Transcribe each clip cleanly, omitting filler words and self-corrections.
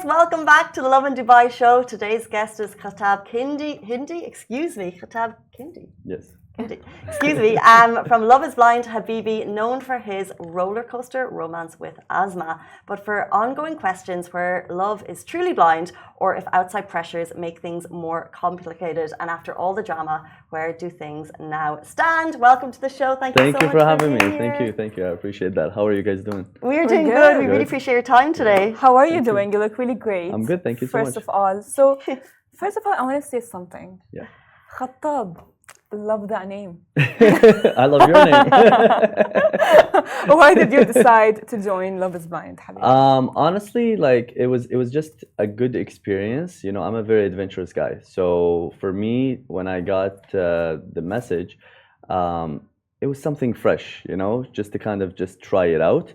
welcome back to the Lovin Dubai show. Today's guest is Khatab Khatab Kindi. Yes. Excuse me, from Love is Blind, Habibi, known for his roller coaster romance with Asma, but for ongoing questions where love is truly blind or if outside pressures make things more complicated. And after all the drama, where do things now stand? Welcome to the show. Thank you so much for having me. Here. Thank you. I appreciate that. How are you guys doing? We're doing good. We really appreciate your time today. How are you doing? You look really great. I'm good. Thank you so much. First of all, I want to say something. Yeah. Khatab. Love that name. I love your name. Why did you decide to join Love is Blind, Habibi? Honestly, like it was just a good experience. You know, I'm a very adventurous guy. So for me, when I got the message, it was something fresh, you know, just to kind of just try it out.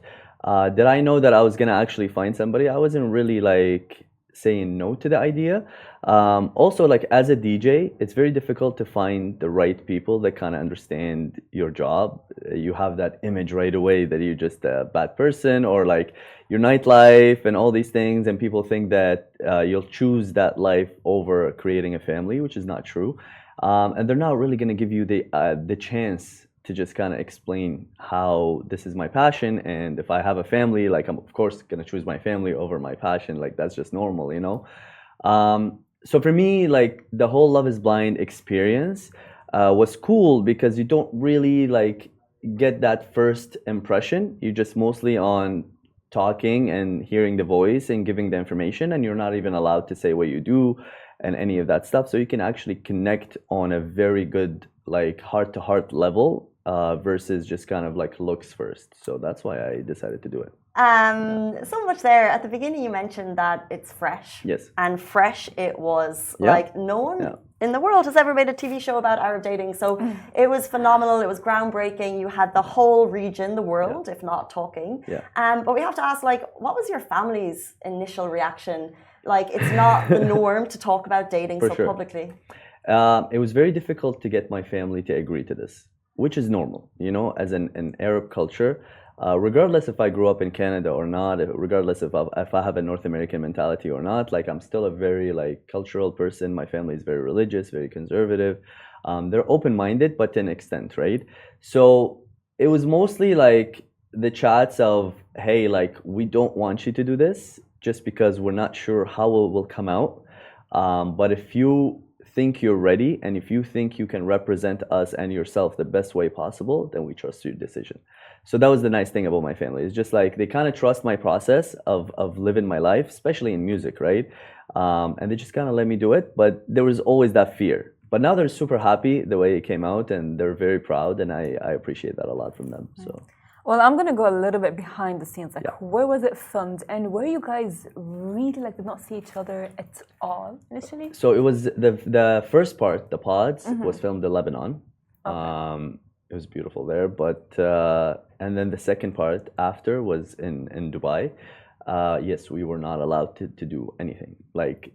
Did I know that I was gonna actually find somebody? I wasn't really like saying no to the idea. Also, like as a DJ, it's very difficult to find the right people that kind of understand your job. You have that image right away that you're just a bad person or like your nightlife and all these things, and people think that you'll choose that life over creating a family, which is not true. And they're not really going to give you the chance to just kind of explain how this is my passion, and if I have a family, like I'm of course going to choose my family over my passion. Like that's just normal, you know. So for me, like the whole Love is Blind experience was cool because you don't really like get that first impression. You're just mostly on talking and hearing the voice and giving the information, and you're not even allowed to say what you do and any of that stuff. So you can actually connect on a very good like heart-to-heart level versus just kind of like looks first. So that's why I decided to do it. So much there. At the beginning, you mentioned that it's fresh. Yes. And fresh it was. Yeah. Like no one in the world has ever made a TV show about Arab dating. So it was phenomenal. It was groundbreaking. You had the whole region, the world, if not talking. Yeah. But we have to ask, like, what was your family's initial reaction? Like, it's not the norm to talk about dating so publicly. It was very difficult to get my family to agree to this, which is normal, you know, as an Arab culture. Regardless if I grew up in Canada or not, regardless if I have a North American mentality or not, like I'm still a very like cultural person. My family is very religious, very conservative. They're open-minded, but to an extent, right? So it was mostly like the chats of, hey, like we don't want you to do this just because we're not sure how it will come out. But if you think you're ready and if you think you can represent us and yourself the best way possible, then we trust your decision. So that was the nice thing about my family. It's just like they kind of trust my process of living my life, especially in music, right? And they just kind of let me do it. But there was always that fear. But now they're super happy the way it came out, and they're very proud, and I appreciate that a lot from them. So. Well, I'm gonna go a little bit behind the scenes. Like, where was it filmed, and where you guys really like did not see each other at all initially? So it was the first part, the pods, was filmed in Lebanon. Okay. It was beautiful there, but and then the second part after was in Dubai. Yes, we were not allowed to do anything. Like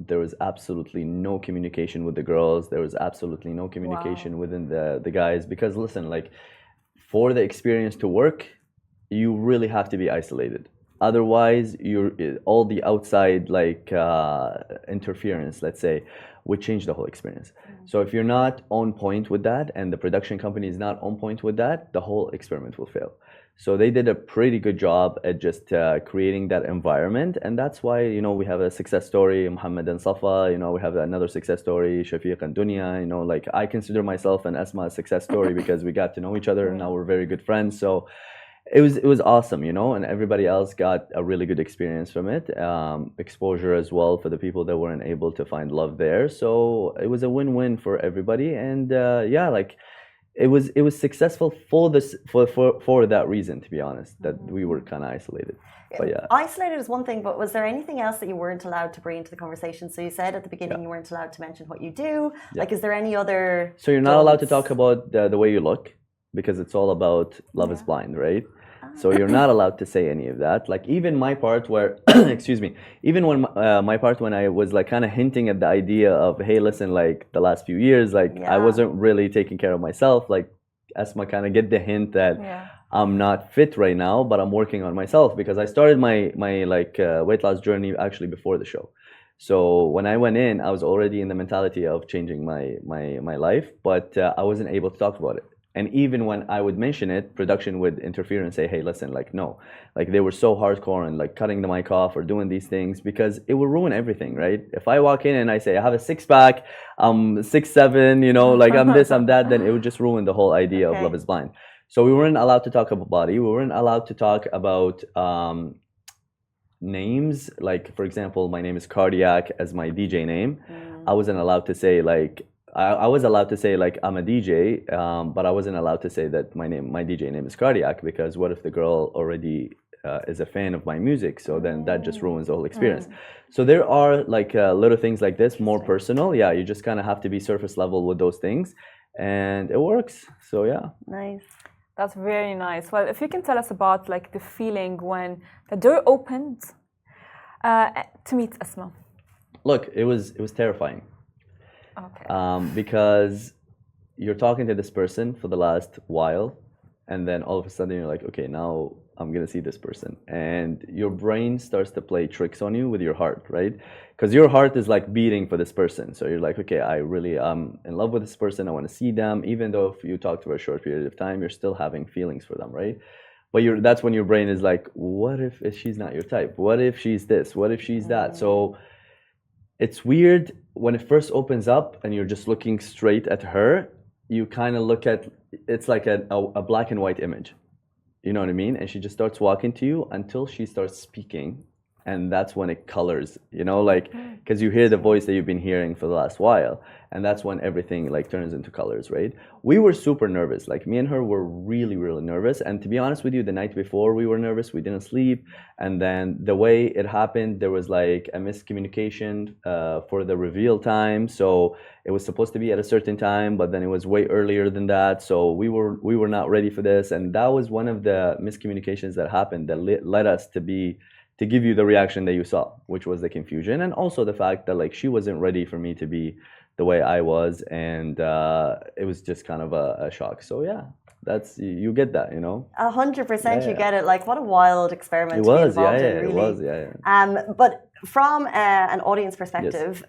there was absolutely no communication with the girls. There was absolutely no communication within the guys, because listen, like for the experience to work, you really have to be isolated. Otherwise, all the outside like interference, let's say, would change the whole experience. So if you're not on point with that, and the production company is not on point with that, the whole experiment will fail. So they did a pretty good job at just creating that environment, and that's why, you know, we have a success story, Muhammad and Safa. You know, we have another success story, Shafiq and Dunya. You know, like I consider myself and Asma a success story because we got to know each other, and now we're very good friends. So it was awesome, you know, and everybody else got a really good experience from it. Exposure as well for the people that weren't able to find love there. So it was a win-win for everybody, and yeah, like it was successful for that reason, to be honest, that we were kind of isolated. But yeah, isolated is one thing, but was there anything else that you weren't allowed to bring into the conversation? So you said at the beginning you weren't allowed to mention what you do. Like, is there any other? So you're not allowed to talk about the way you look, because it's all about Love is Blind, right? So you're not allowed to say any of that. Like even my part where, excuse me, even when my part when I was like kind of hinting at the idea of, hey, listen, like the last few years, like I wasn't really taking care of myself. Like Asma kind of get the hint that I'm not fit right now, but I'm working on myself because I started my weight loss journey actually before the show. So when I went in, I was already in the mentality of changing my life, but I wasn't able to talk about it. And even when I would mention it, production would interfere and say, "Hey, listen, like no," like they were so hardcore and like cutting the mic off or doing these things because it would ruin everything, right? If I walk in and I say I have a six pack, I'm 6'7", like I'm this, I'm that, then it would just ruin the whole idea of Love Okay. Is Blind. So we weren't allowed to talk about body. We weren't allowed to talk about names. Like for example, my name is Cardiac as my DJ name. I wasn't allowed to say like I was allowed to say like I'm a DJ, but I wasn't allowed to say that my DJ name is Cardiac because what if the girl already is a fan of my music? So then that just ruins the whole experience. So there are like little things like this, more personal. Yeah, you just kind of have to be surface level with those things, and it works. So yeah. Nice. That's very nice. Well, if you can tell us about like the feeling when the door opened to meet Asma. Look, it was terrifying. Okay. Because you're talking to this person for the last while, and then all of a sudden you're like, okay, now I'm gonna see this person, and your brain starts to play tricks on you with your heart, right? Because your heart is like beating for this person, so you're like, okay, I really am in love with this person. I want to see them, even though if you talk for a short period of time, you're still having feelings for them, right? But that's when your brain is like, what if she's not your type? What if she's this? What if she's that? So it's weird when it first opens up and you're just looking straight at her. You kind of look at it's like a black and white image, you know what I mean? And she just starts walking to you until she starts speaking, and that's when it colors, like because you hear the voice that you've been hearing for the last while, and that's when everything like turns into colors, right? We were super nervous. Like me and her were really, really nervous, and to be honest with you, the night before we were nervous. We didn't sleep, and then the way it happened, there was like a miscommunication for the reveal time. So it was supposed to be at a certain time, but then it was way earlier than that. So we were not ready for this, and that was one of the miscommunications that happened that led us to give you the reaction that you saw, which was the confusion, and also the fact that like she wasn't ready for me to be the way I was, and it was just kind of a shock. So yeah, that's you get that, 100% you Yeah. get it. Like what a wild experiment It to be was, involved yeah, in, really. it was, yeah. But from an audience perspective,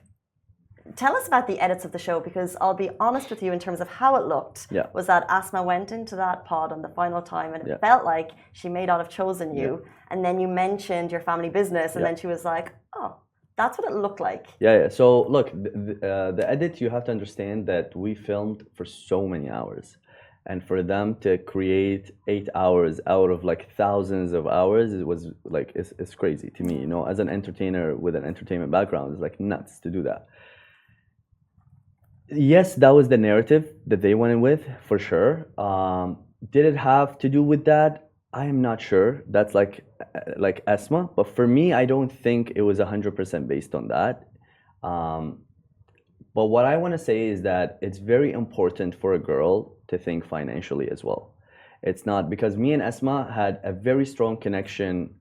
tell us about the edits of the show, because I'll be honest with you in terms of how it looked. Yeah. Was that Asma went into that pod on the final time and it Yeah. felt like she may not have chosen you. And then you mentioned your family business, and then she was like, oh, that's what it looked like. Yeah. So look, the edit, you have to understand that we filmed for so many hours. And for them to create 8 hours out of like thousands of hours, it was like, it's crazy to me, as an entertainer with an entertainment background, it's like nuts to do that. Yes, that was the narrative that they went in with, for sure. Did it have to do with that? I am not sure. That's like Asma, but for me, I don't think it was 100% based on that. But what I want to say is that it's very important for a girl to think financially as well. It's not because me and Asma had a very strong connection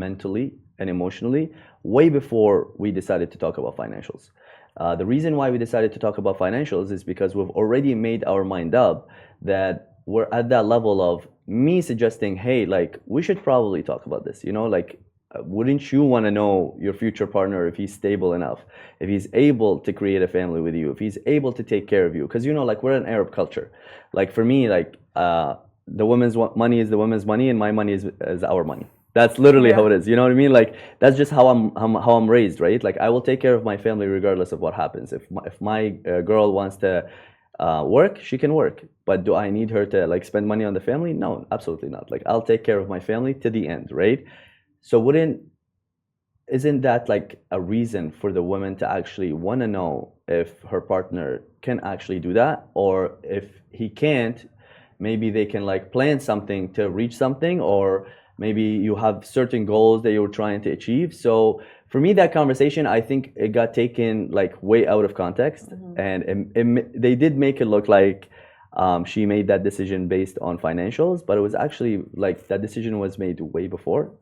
mentally and emotionally way before we decided to talk about financials. The reason why we decided to talk about financials is because we've already made our mind up that we're at that level of me suggesting, hey, like we should probably talk about this, like wouldn't you want to know your future partner if he's stable enough, if he's able to create a family with you, if he's able to take care of you? Because like we're an Arab culture. Like for me, like the woman's money is the woman's money, and my money is our money. That's literally how it is. You know what I mean? Like that's just how I'm raised, right? Like I will take care of my family regardless of what happens. If my girl wants to work, she can work. But do I need her to like spend money on the family? No, absolutely not. Like I'll take care of my family to the end, right? So isn't that like a reason for the woman to actually want to know if her partner can actually do that, or if he can't, maybe they can like plan something to reach something, or maybe you have certain goals that you're trying to achieve. So for me, that conversation, I think it got taken like way out of context, and they did make it look like she made that decision based on financials, but it was actually like that decision was made way before.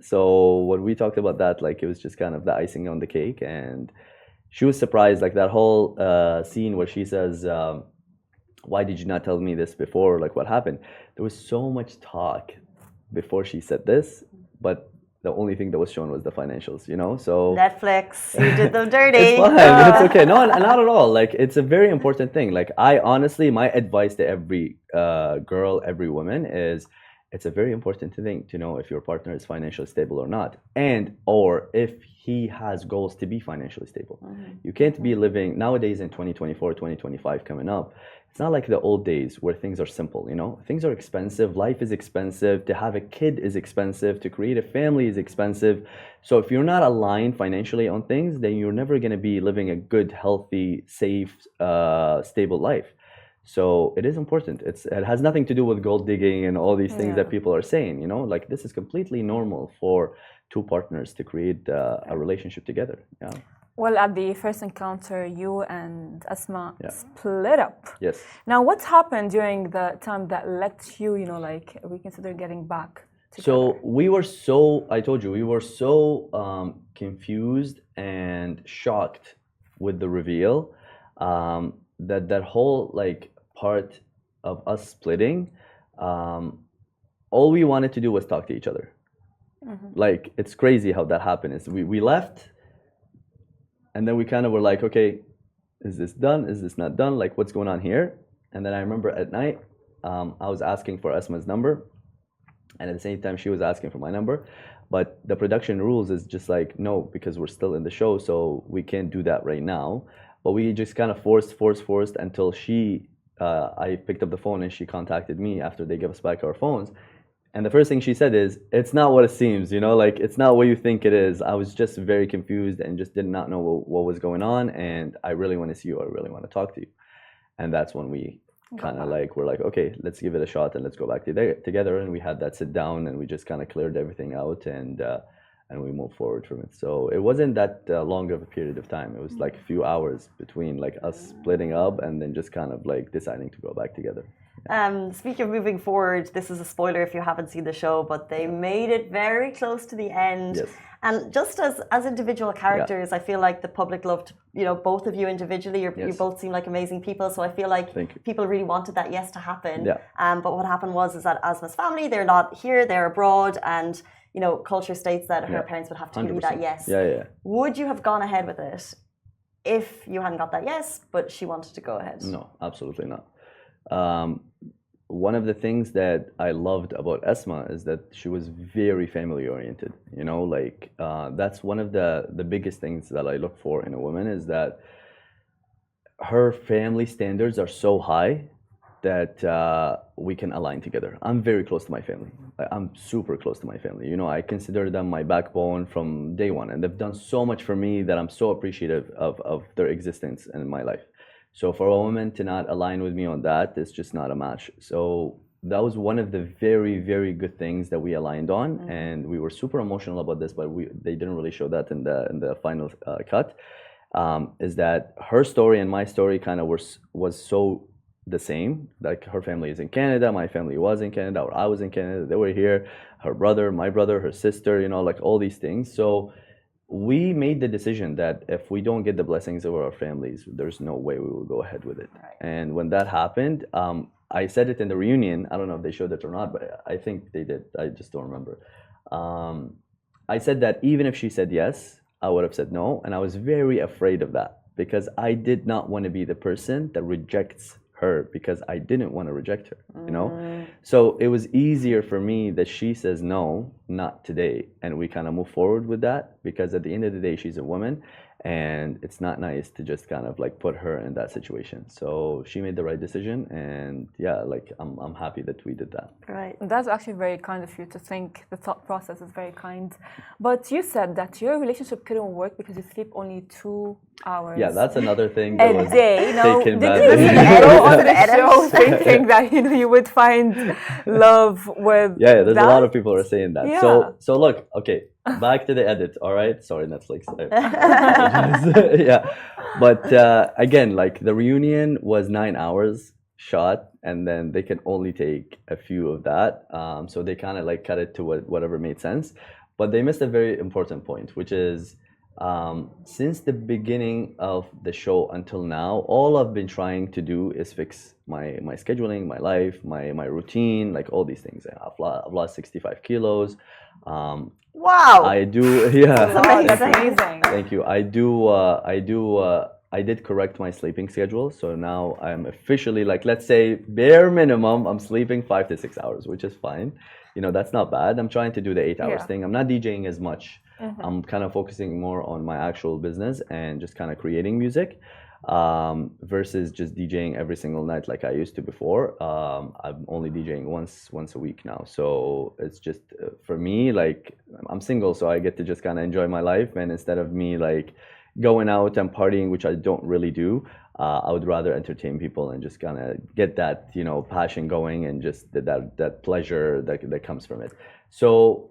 So when we talked about that, like it was just kind of the icing on the cake, and she was surprised. Like that whole scene where she says, why did you not tell me this before? Like, what happened? There was so much talk before she said this, but the only thing that was shown was the financials, you know? So Netflix, you did them dirty. it's fine. It's okay. No, not at all. Like, it's a very important thing. Like, I honestly, my advice to every girl, every woman is, it's a very important thing to know if your partner is financially stable or not, and or if he has goals to be financially stable. You can't be living nowadays in 2024, 2025 coming up. It's not like the old days where things are simple, you know? Things are expensive, life is expensive, to have a kid is expensive, to create a family is expensive. So if you're not aligned financially on things, then you're never gonna be living a good, healthy, safe, stable life. So it is important. It has nothing to do with gold digging and all these things that people are saying, you know? Like, this is completely normal for two partners to create a relationship together. Yeah. Well, at the first encounter, you and Asma split up. Yes. Now, what happened during the time that led you, you know, like reconsider getting back together? So we were so, I told you, we were so confused and shocked with the reveal, that whole like part of us splitting, all we wanted to do was talk to each other. Like, it's crazy how that happened. Is we left, and then we kind of were like, okay, is this done? Is this not done? Like, what's going on here? And then I remember at night, I was asking for Asma's number, and at the same time, she was asking for my number. But the production rules is just like, no, because we're still in the show, so we can't do that right now. But we just kind of forced until I picked up the phone and she contacted me after they gave us back our phones. And the first thing she said is, it's not what it seems, you know, like, it's not what you think it is. I was just very confused and just did not know what was going on. And I really want to see you. I really want to talk to you. And that's when we kind of like, we're like, okay, let's give it a shot and let's go back together. And we had that sit down and we just kind of cleared everything out and we moved forward from it. So it wasn't that long of a period of time. It was like a few hours between like us splitting up and then just kind of like deciding to go back together. Speaking of moving forward, this is a spoiler if you haven't seen the show, but they made it very close to the end. Yes. And just as individual characters, I feel like the public loved, you know, both of you individually. You both seem like amazing people. So I feel like people really wanted that yes to happen. Yeah. But what happened was that Asma's family, they're not here, they're abroad, and you know, culture states that her parents would have to give you that yes. Yeah. Would you have gone ahead with it if you hadn't got that yes, but she wanted to go ahead? No, absolutely not. One of the things that I loved about Asma is that she was very family oriented. You know, like that's one of the biggest things that I look for in a woman, is that her family standards are so high that we can align together. I'm very close to my family. I'm super close to my family. You know, I consider them my backbone from day one, and they've done so much for me that I'm so appreciative of their existence in my life. So for a woman to not align with me on that, it's just not a match. So that was one of the very, very good things that we aligned on, and we were super emotional about this, but they didn't really show that in the final cut. Is that her story and my story kind of was so the same. Like, her family is in Canada, my family was in Canada, or I was in Canada, they were here. Her brother, my brother, her sister, you know, like all these things. So we made the decision that if we don't get the blessings of our families, there's no way we will go ahead with it. Right. And when that happened, I said it in the reunion. I don't know if they showed it or not, but I think they did. I just don't remember. I said that even if she said yes, I would have said no. And I was very afraid of that, because I did not want to be the person that rejects her, because I didn't want to reject her, you know? So it was easier for me that she says no, not today, and we kind of move forward with that, because at the end of the day, she's a woman, and it's not nice to just kind of like put her in that situation. So she made the right decision, and yeah, like I'm happy that we did that. Right. That's actually very kind of you to think. The thought process is very kind. But you said that your relationship couldn't work because you sleep only 2 hours. Yeah, that's another thing that was day. No, taken did badly. you go on the show thinking that you would find love with? Yeah, there's a lot of people who are saying that. Yeah. So look, okay, back to the edit. All right, sorry, Netflix. Yeah, but again, like, the reunion was 9 hours shot, and then they can only take a few of that. So they kind of like cut it to whatever made sense. But they missed a very important point, which is Since the beginning of the show until now, all I've been trying to do is fix my scheduling, my life, my routine, like all these things. I've lost 65 kilos. Um, Wow. I do, yeah. Wow, that's amazing. amazing. Thank you. I did correct my sleeping schedule. So now I'm officially, like, let's say bare minimum, I'm sleeping 5 to 6 hours, which is fine. That's not bad. I'm trying to do the 8 hours Yeah. thing. I'm not DJing as much. I'm kind of focusing more on my actual business and just kind of creating music, versus just DJing every single night like I used to before. I'm only DJing once a week now. So it's just, for me, like, I'm single, so I get to just kind of enjoy my life. And instead of me like going out and partying, which I don't really do, I would rather entertain people and just kind of get that passion going, and just that pleasure that comes from it. So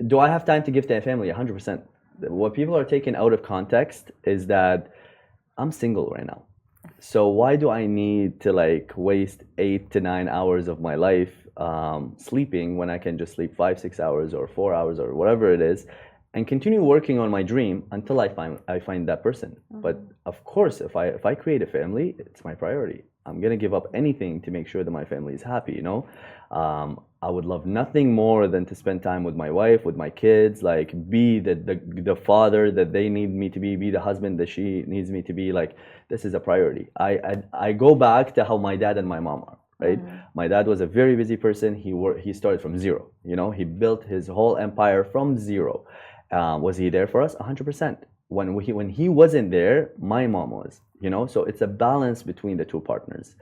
do I have time to give to my family? 100%. What people are taking out of context is that I'm single right now. So why do I need to like waste 8 to 9 hours of my life sleeping, when I can just sleep 5 6 hours or 4 hours or whatever it is, and continue working on my dream until I find that person. But of course, if I create a family, it's my priority. I'm gonna give up anything to make sure that my family is happy. I would love nothing more than to spend time with my wife, with my kids, like be the father that they need me to be the husband that she needs me to be. Like, this is a priority. I go back to how my dad and my mom are, right? My dad was a very busy person. He started from zero. He built his whole empire from zero. Was he there for us? 100%. When he wasn't there, my mom was. So it's a balance between the two partners.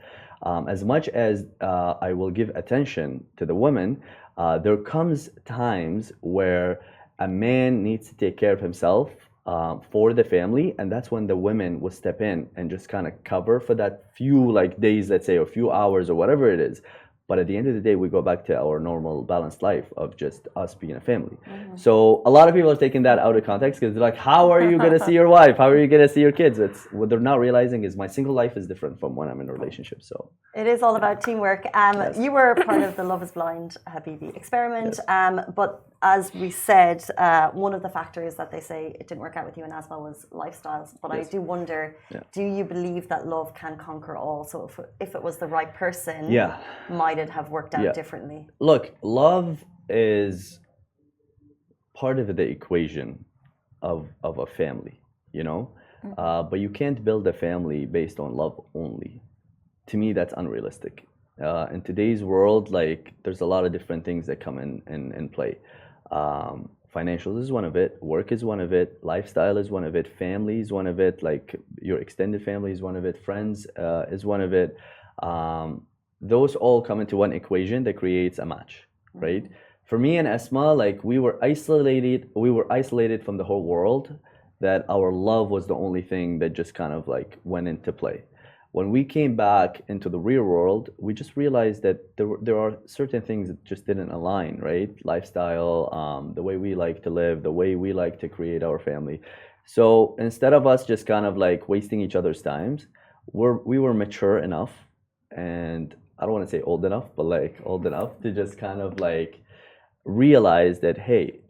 As much as I will give attention to the women, there comes times where a man needs to take care of himself for the family, and that's when the women will step in and just kind of cover for that few like days, let's say, or few hours or whatever it is. But at the end of the day, we go back to our normal balanced life of just us being a family. So a lot of people are taking that out of context, because they're like, how are you going to see your wife? How are you going to see your kids? What they're not realizing is my single life is different from when I'm in a relationship. So It is all about teamwork. Yes. You were part of the Love is Blind Habibi experiment, Yes. but as we said, one of the factors that they say it didn't work out with you and Asma was lifestyles. But I Yes. do wonder, do you believe that love can conquer all? So if it was the right person, Yeah. might it have worked out Yeah. differently? Look, love is part of the equation of a family, but you can't build a family based on love only. To me, that's unrealistic. In today's world, like, there's a lot of different things that come in play. Financial is one of it, work is one of it, lifestyle is one of it, family is one of it, like your extended family is one of it, friends is one of it. Those all come into one equation that creates a match, right? For me and Esma, like, we were isolated from the whole world, that our love was the only thing that just kind of like went into play. When we came back into the real world, we just realized that there are certain things that just didn't align, right? Lifestyle, the way we like to live, the way we like to create our family. So instead of us just kind of like wasting each other's times, we were mature enough, and I don't want to say old enough, but like old enough to just kind of like realize that, hey,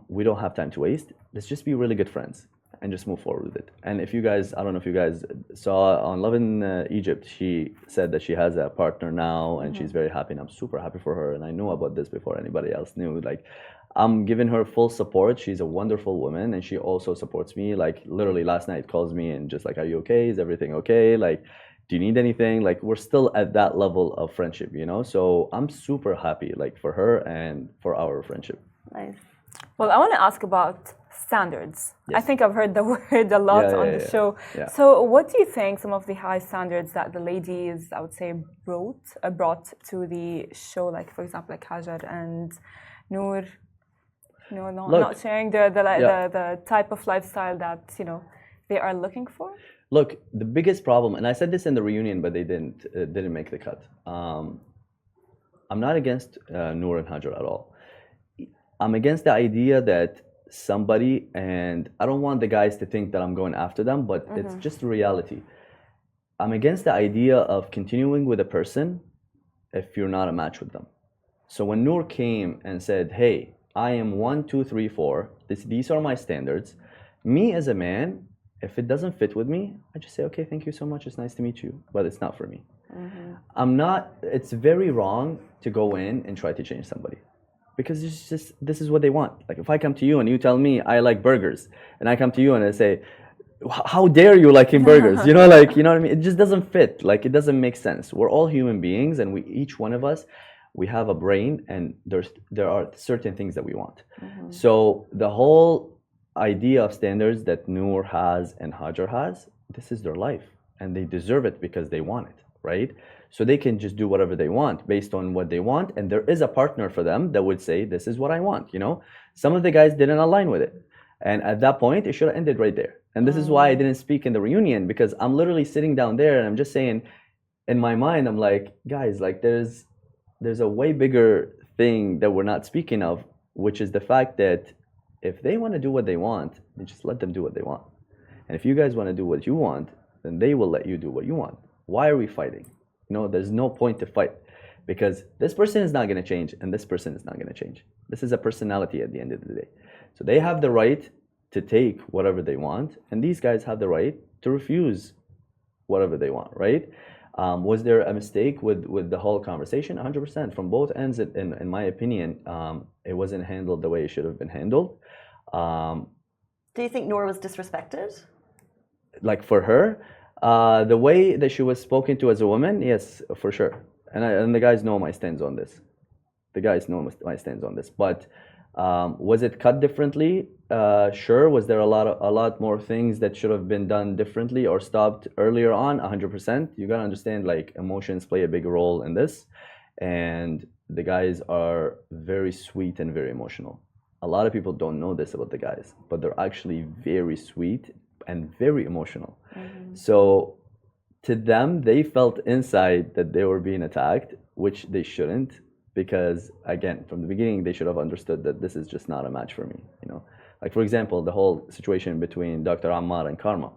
we don't have time to waste. Let's just be really good friends and just move forward with it. And if you guys, I don't know if you guys saw on Lovin Egypt, she said that she has a partner now, and she's very happy, and I'm super happy for her. And I knew about this before anybody else knew. Like, I'm giving her full support. She's a wonderful woman, and she also supports me. Like, literally last night calls me and just like, are you okay? Is everything okay? Like, do you need anything? Like, we're still at that level of friendship. So I'm super happy, like, for her and for our friendship. Nice. Well, I want to ask about standards. I Yes. think I've heard the word a lot on the show. Yeah. So, what do you think some of the high standards that the ladies, I would say, brought to the show? Like, for example, like Hajar and Noor, Look, not sharing the type of lifestyle that they are looking for. Look, the biggest problem, and I said this in the reunion, but they didn't make the cut. I'm not against Noor and Hajar at all. I'm against the idea that somebody, and I don't want the guys to think that I'm going after them, but it's just the reality. I'm against the idea of continuing with a person if you're not a match with them. So when Noor came and said, hey, I am 1, 2, 3, 4, these are my standards, Me as a man, if it doesn't fit with me, I just say, okay, thank you so much. It's nice to meet you, but it's not for me. It's very wrong to go in and try to change somebody because it's just, this is what they want. Like if I come to you and you tell me I like burgers and I come to you and I say, how dare you liking burgers? You know, like, you know what I mean? It just doesn't fit. Like it doesn't make sense. We're all human beings and each one of us, we have a brain and there are certain things that we want. So the whole idea of standards that Noor has and Hajar has, this is their life and they deserve it because they want it, right? So they can just do whatever they want based on what they want, and there is a partner for them that would say, this is what I want, you know? Some of the guys didn't align with it, and at that point it should have ended right there. And this is why I didn't speak in the reunion, because I'm literally sitting down there and I'm just saying, in my mind, I'm like, guys, like there's a way bigger thing that we're not speaking of, which is the fact that if they want to do what they want, then just let them do what they want. And if you guys want to do what you want, then they will let you do what you want. Why are we fighting? You know, there's no point to fight because this person is not going to change and this person is not going to change. This is a personality at the end of the day. So they have the right to take whatever they want, and these guys have the right to refuse whatever they want, right? Was there a mistake with the whole conversation? 100%. From both ends, in my opinion, it wasn't handled the way it should have been handled. Do you think Noor was disrespected? Like for her, the way that she was spoken to as a woman, yes, for sure. And the guys know my stance on this. The guys know my stance on this. But was it cut differently? Sure. Was there a lot more things that should have been done differently or stopped earlier on? 100%. You gotta understand, like, emotions play a big role in this, and the guys are very sweet and very emotional. A lot of people don't know this about the guys, but they're actually very sweet and very emotional. So to them, they felt inside that they were being attacked, which they shouldn't, because again, from the beginning, they should have understood that this is just not a match for me, you know? Like, for example, the whole situation between Dr. Ammar and Karma.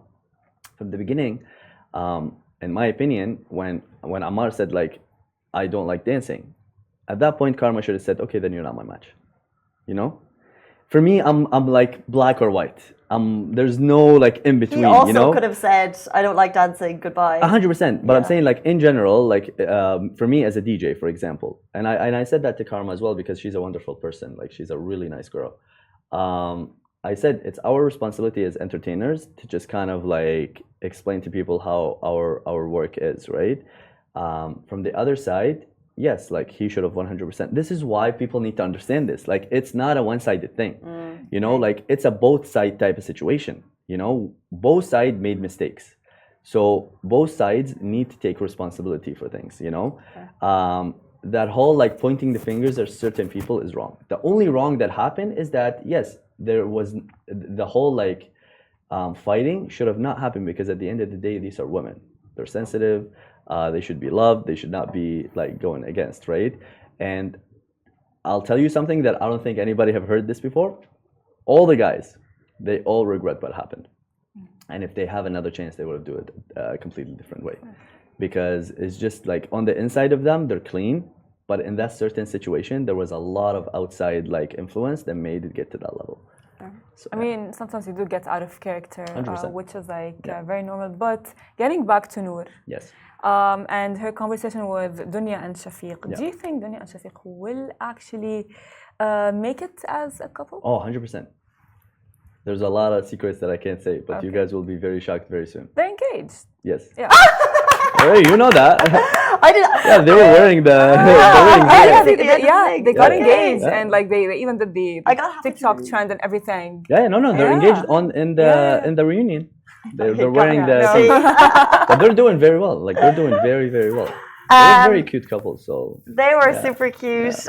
From the beginning, in my opinion, when Ammar said, like, I don't like dancing, at that point, Karma should have said, okay, then you're not my match, you know? For me, I'm like black or white. There's no like in between. He also you know? could have said, I don't like dancing, goodbye. 100%. But I'm saying, like, in general, like for me as a DJ, for example, and I said that to Karma as well because she's a wonderful person. Like, she's a really nice girl. I said it's our responsibility as entertainers to just kind of like explain to people how our work is, right? From the other side, yes, like he should have 100%. This is why people need to understand this. Like, it's not a one-sided thing, you know, like it's a both side type of situation, you know, both sides made mistakes. So both sides need to take responsibility for things, you know. That whole like pointing the fingers at certain people is wrong. The only wrong that happened is that, yes, there was the whole like fighting should have not happened, because at the end of the day, these are women. They're sensitive. They should be loved. They should not be like going against, right? And I'll tell you something that I don't think anybody have heard this before. All the guys, they all regret what happened. And if they have another chance, they would do it a completely different way. Because it's just like on the inside of them, they're clean. But in that certain situation, there was a lot of outside like influence that made it get to that level. So, I mean, sometimes you do get out of character, 100%. which is like very normal. But getting back to Noor. Yes. And her conversation with Dunya and Shafiq. Yeah. Do you think Dunya and Shafiq will actually make it as a couple? Oh, 100%. There's a lot of secrets that I can't say, but you guys will be very shocked very soon. They're engaged. Yes. Yeah. Hey, you know that. I did. Yeah, they were wearing the. They got engaged, and like they even did the TikTok trend and everything. Yeah, no, they're engaged in the reunion. They're wearing the. But they're doing very well. Like, they're doing very, very well. They're a very cute couple. So they were super cute.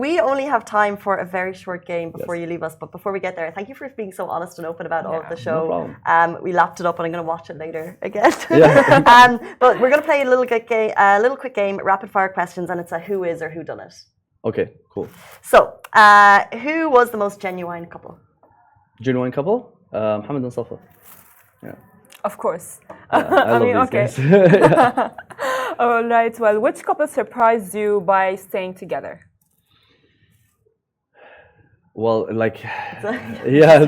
We only have time for a very short game before you leave us. But before we get there, thank you for being so honest and open about all of the show. No problem. We lapped it up, and I'm going to watch it later again. Yeah. But we're going to play a little quick game, rapid fire questions, and it's a who is or who done it. Okay, cool. So, who was the most genuine couple? Genuine couple? Mohammed and Safa. Yeah. Of course. I love these guys. All right. Well, which couple surprised you by staying together? Well, like, yeah,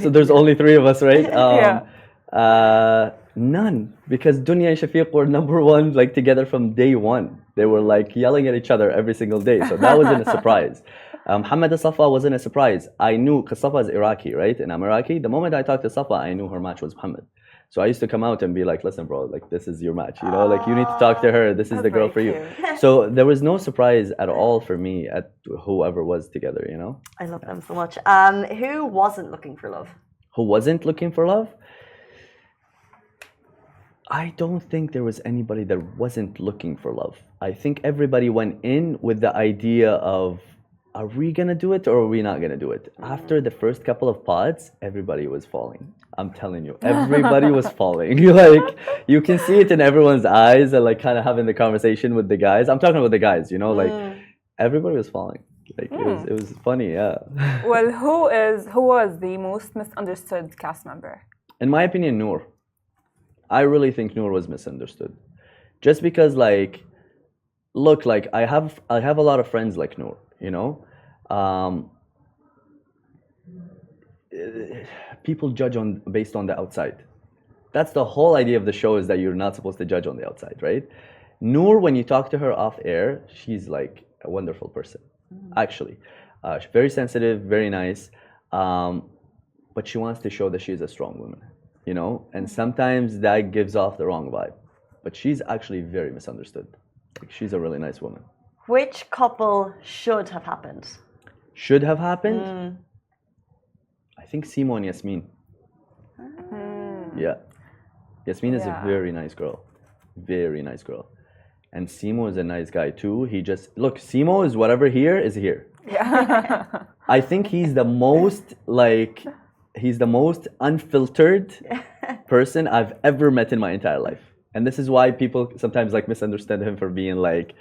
so there's only three of us, right? None, because Dunya and Shafiq were number one, like together from day one. They were like yelling at each other every single day, so that wasn't a surprise. Hamad and Safa wasn't a surprise. I knew, because Safa is Iraqi, right? And I'm Iraqi. The moment I talked to Safa, I knew her match was Muhammad. So I used to come out and be like, listen, bro, like this is your match, you know, like you need to talk to her. This is the girl for you. So there was no surprise at all for me at whoever was together, you know? I love them so much. Who wasn't looking for love? Who wasn't looking for love? I don't think there was anybody that wasn't looking for love. I think everybody went in with the idea of, are we gonna do it or are we not gonna do it? After the first couple of pods, everybody was falling. I'm telling you, everybody was falling. Like, you can see it in everyone's eyes and like kind of having the conversation with the guys. I'm talking about the guys, you know, like everybody was falling. Like it was funny, yeah. Well, who was the most misunderstood cast member? In my opinion, Noor. I really think Noor was misunderstood. Just because, like, look, like I have a lot of friends like Noor, you know. People judge based on the outside. That's the whole idea of the show, is that you're not supposed to judge on the outside, right? Noor, when you talk to her off air, she's like a wonderful person, actually. She's very sensitive, very nice, but she wants to show that she's a strong woman. You know, and sometimes that gives off the wrong vibe. But she's actually very misunderstood. Like, she's a really nice woman. Which couple should have happened? Should have happened? I think Simo and Yasmin. Yeah. Yasmin is a very nice girl. Very nice girl. And Simo is a nice guy too. He just, look, Simo is whatever here is here. Yeah. I think he's the most, like, he's the most unfiltered person I've ever met in my entire life. And this is why people sometimes like misunderstand him for being like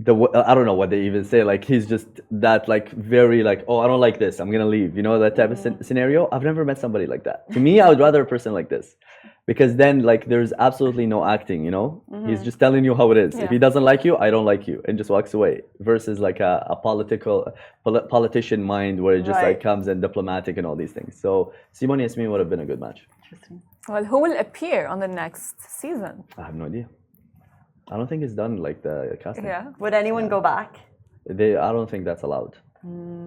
I don't know what they even say, like he's just that like very like, oh, I don't like this, I'm gonna leave, you know, that type of scenario. I've never met somebody like that. To me, I would rather a person like this, because then like there's absolutely no acting, you know. He's just telling you how it is. If he doesn't like you, I don't like you, and just walks away, versus like a politician mind where it just like comes and diplomatic and all these things. So Simone Yasmin would have been a good match. Interesting. Well, who will appear on the next season? I have no idea. I don't think it's done, like the casting. Yeah. Would anyone go back? I don't think that's allowed.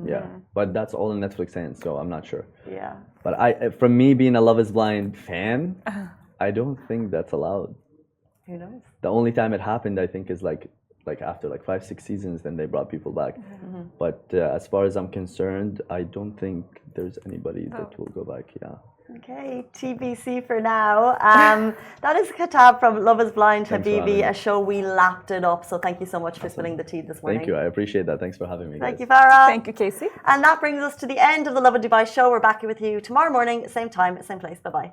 Yeah, but that's all in Netflix hands, so I'm not sure. Yeah. But from me being a Love Is Blind fan, I don't think that's allowed. Who knows? The only time it happened, I think, is like after like 5-6 seasons, then they brought people back. But as far as I'm concerned, I don't think there's anybody that will go back. Yeah. Okay, TBC for now. That is Khatab from Love Is Blind, Habibi, a show we lapped it up. So thank you so much for spilling the tea this morning. Thank you, I appreciate that. Thanks for having me. Thank you, Farah. Thank you, Casey. And that brings us to the end of the Lovin Dubai show. We're back with you tomorrow morning, same time, same place. Bye-bye.